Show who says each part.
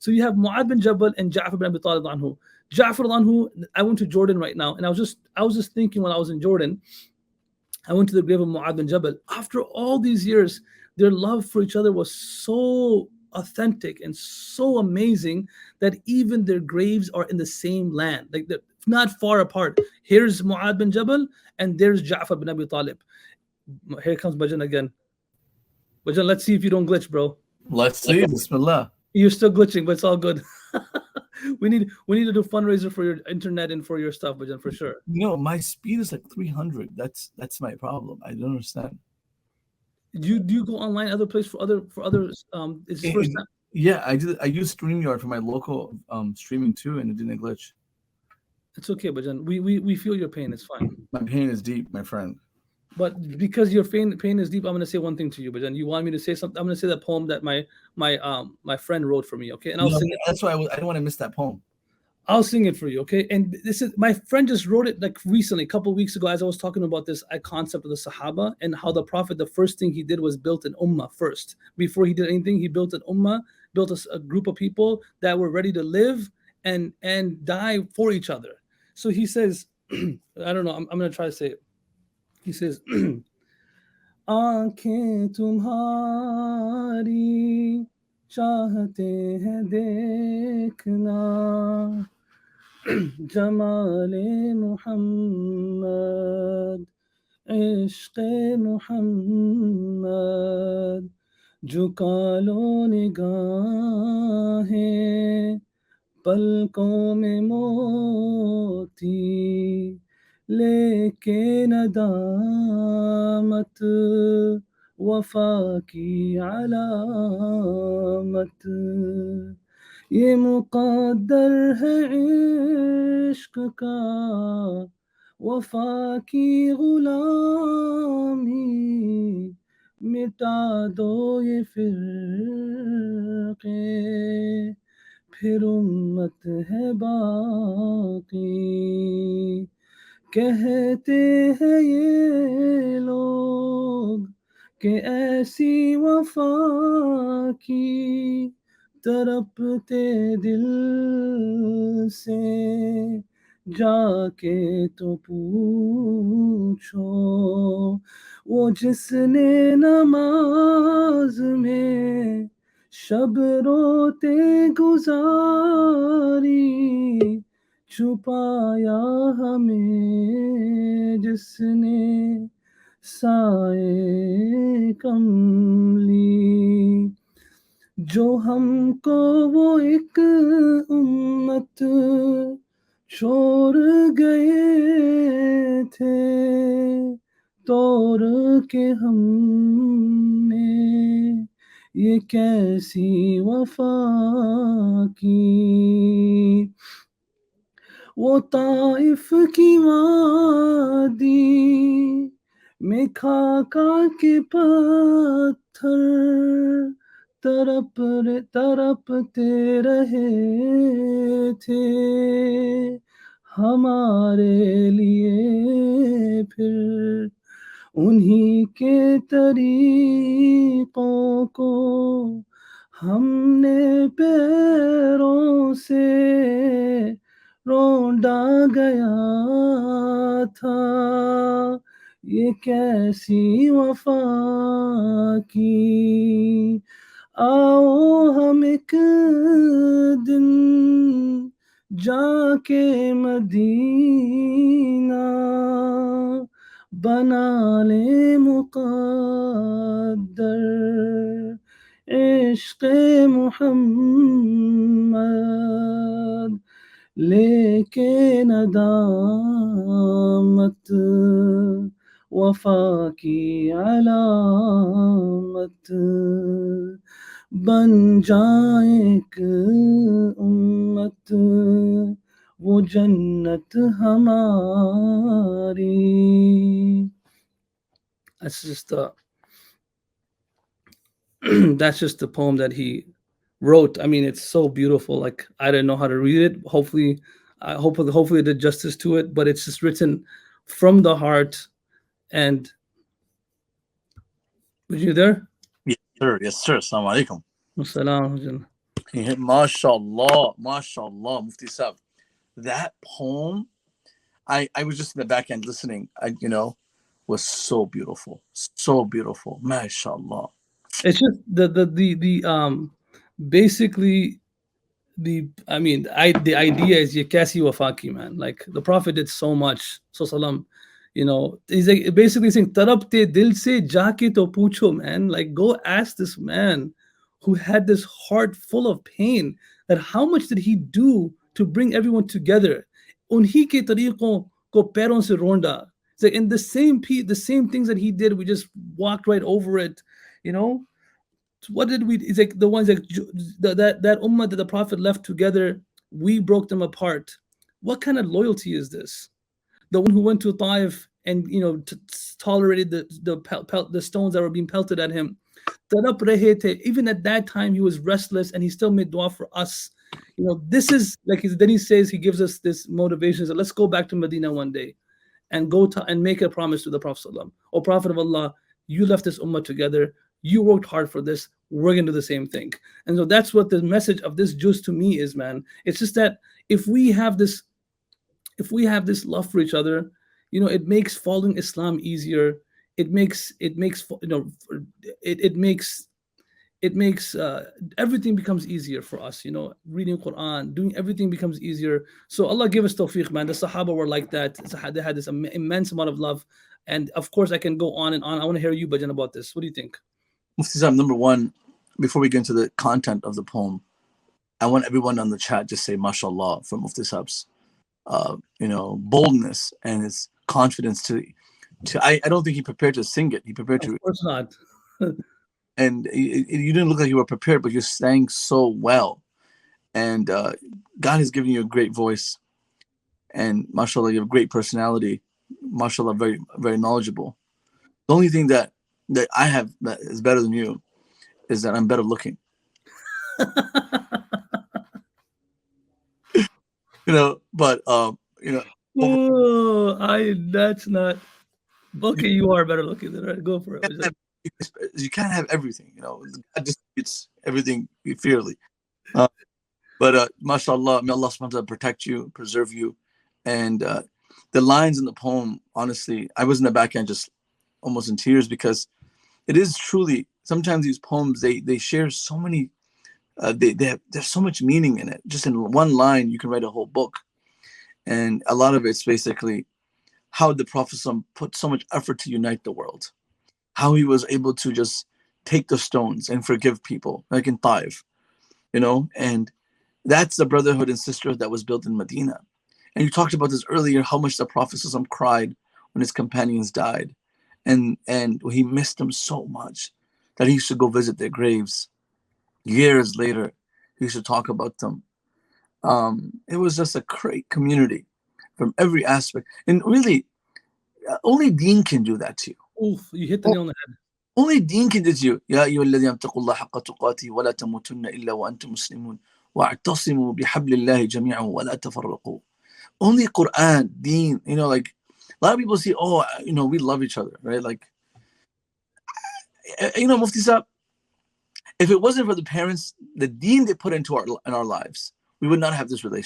Speaker 1: So you have Mu'adh bin Jabal and Ja'far bin Abi Talib anhu. Ja'far anhu, I went to Jordan right now, and I was just thinking when I was in Jordan, I went to the grave of Mu'adh bin Jabal. After all these years, their love for each other was so authentic and so amazing that even their graves are in the same land, like they're not far apart. Here's Mu'adh bin Jabal, and there's Ja'far bin Abi Talib. Here comes Bajan again. Bajan, let's see if you don't glitch, bro.
Speaker 2: Let's see. Bismillah.
Speaker 1: You're still glitching, but it's all good. we need to do fundraiser for your internet and for your stuff, Bajan, for sure.
Speaker 2: No, my speed is like 300. That's my problem. I don't understand.
Speaker 1: Do you go online other place for other is this first time?
Speaker 2: Yeah, I use StreamYard for my local streaming too, and it didn't glitch.
Speaker 1: It's okay, Bajan. We feel your pain. It's fine.
Speaker 2: My pain is deep, my friend.
Speaker 1: But because your pain is deep, I'm gonna say one thing to you. But then you want me to say something. I'm gonna say that poem that my friend wrote for me. Okay, and I'll sing it.
Speaker 2: That's why I don't want to miss that poem.
Speaker 1: I'll sing it for you. Okay, and this is my friend just wrote it like recently, a couple of weeks ago, as I was talking about this concept of the Sahaba and how the Prophet, the first thing he did was built an ummah first. Before he did anything, he built an ummah, built a group of people that were ready to live and die for each other. So he says, I don't know. I'm gonna try to say it. He says, آنکھیں تمہاری چاہتے ہیں دیکھنا جمال محمد عشق محمد جھکا لو نگاہیں پلکوں میں موتی لے کے ندامت وفا کی علامت یہ مقدر ہے عشق کا وفا کی غلامی مٹا دو یہ فرقے پھر امت ہے باقی کہتے ہیں یہ لوگ کہ ایسی وفا کی تڑپتے دل سے جا کے تو پوچھو وہ جس نے نماز میں شب روتے گزاری چھپایا ہمیں جس نے سائے کملی جو ہم کو وہ ایک امت چھوڑ گئے تھے توڑ کے ہم نے یہ کیسی وفا کی وہ طائف کی وادی میں کھا کے پتھر تڑپتے رہے تھے ہمارے لیے پھر انہی کے طریقوں کو ہم نے پیروں سے روندا گیا تھا یہ کیسی وفا کی آؤ ہم ایک دن جا کے مدینہ بنا لے مقدر عشق محمد لے کے ندامت وفا کی علامت بن جائیں ایک امت وہ جنت ہماری. That's just the poem that he wrote. I mean, it's so beautiful. Like, I didn't know how to read it. Hopefully it did justice to it. But it's just written from the heart. And were you there?
Speaker 2: Yes, sir. Yes, sir. Assalamu alaikum.
Speaker 1: Assalam.
Speaker 2: MashaAllah, MashaAllah, Mufti Sab. That poem, I was just in the back end listening. Was so beautiful, so beautiful. MashaAllah.
Speaker 1: It's just basically the idea is ye kaisi wafaki, man. Like the Prophet did so much. So salam, he's like basically saying tarapte dil se jaake to pucho, man. Like go ask this man who had this heart full of pain, that how much did he do to bring everyone together. Unhi ke tariqon ko पैरों se ronda. It's like in the same things that he did, we just walked right over it, you know. What did we? It's like the ones that that ummah that the Prophet left together, we broke them apart. What kind of loyalty is this? The one who went to Taif and tolerated the stones that were being pelted at him. Tarap rahe the. Even at that time, he was restless and he still made dua for us. This is like then he says, he gives us this motivation. So let's go back to Medina one day and go to and make a promise to the Prophet ﷺ. O Prophet of Allah, you left this ummah together. You worked hard for this. We're gonna do the same thing. And so that's what the message of this juz to me is, man. It's just that if we have this love for each other, it makes following Islam easier. It makes everything becomes easier for us. Reading Quran, doing everything becomes easier. So Allah give us tawfiq, man. The Sahaba were like that. They had this immense amount of love. And of course, I can go on and on. I want to hear you, Bajan, about this. What do you think?
Speaker 2: Mufti Sab, number one, before we get into the content of the poem, I want everyone on the chat to say MashaAllah for Mufti Sab's boldness and his confidence to I don't think he prepared to sing it. He prepared to.
Speaker 1: Of course not.
Speaker 2: And you didn't look like you were prepared, but you sang so well. And God has given you a great voice. And mashallah, you have a great personality. Mashallah, very, very knowledgeable. The only thing that I have that is better than you is that I'm better looking. But
Speaker 1: that's not. Okay, you are better looking than her. Go for it.
Speaker 2: You can't have everything, God distributes everything fairly. But mashallah, may Allah subhanahu wa ta'ala protect you, preserve you. And the lines in the poem, honestly, I was in the back end just almost in tears, because it is truly, sometimes these poems, they share so many, there's so much meaning in it. Just in one line, you can write a whole book. And a lot of it's basically how the Prophet put so much effort to unite the world. How he was able to just take the stones and forgive people, like in Taif, and that's the brotherhood and sisterhood that was built in Medina. And you talked about this earlier, how much the Prophet cried when his companions died. And he missed them so much that he used to go visit their graves. Years later, he used to talk about them. It was just a great community from every aspect. And really, only Deen can do that to you.
Speaker 1: Oof, you hit the nail on the head.
Speaker 2: Only Deen can do to you. يا أيها الذين اتقوا الله حق تقاته ولا تموتن إلا وأنتم مسلمون واعتصموا بحبل الله جميعا ولا تفرقوا. Only Quran, Deen, like a lot of people see, we love each other, right? Like, Mufti Sahib, if it wasn't for the parents, the Deen they put into our lives, we would not have this relationship.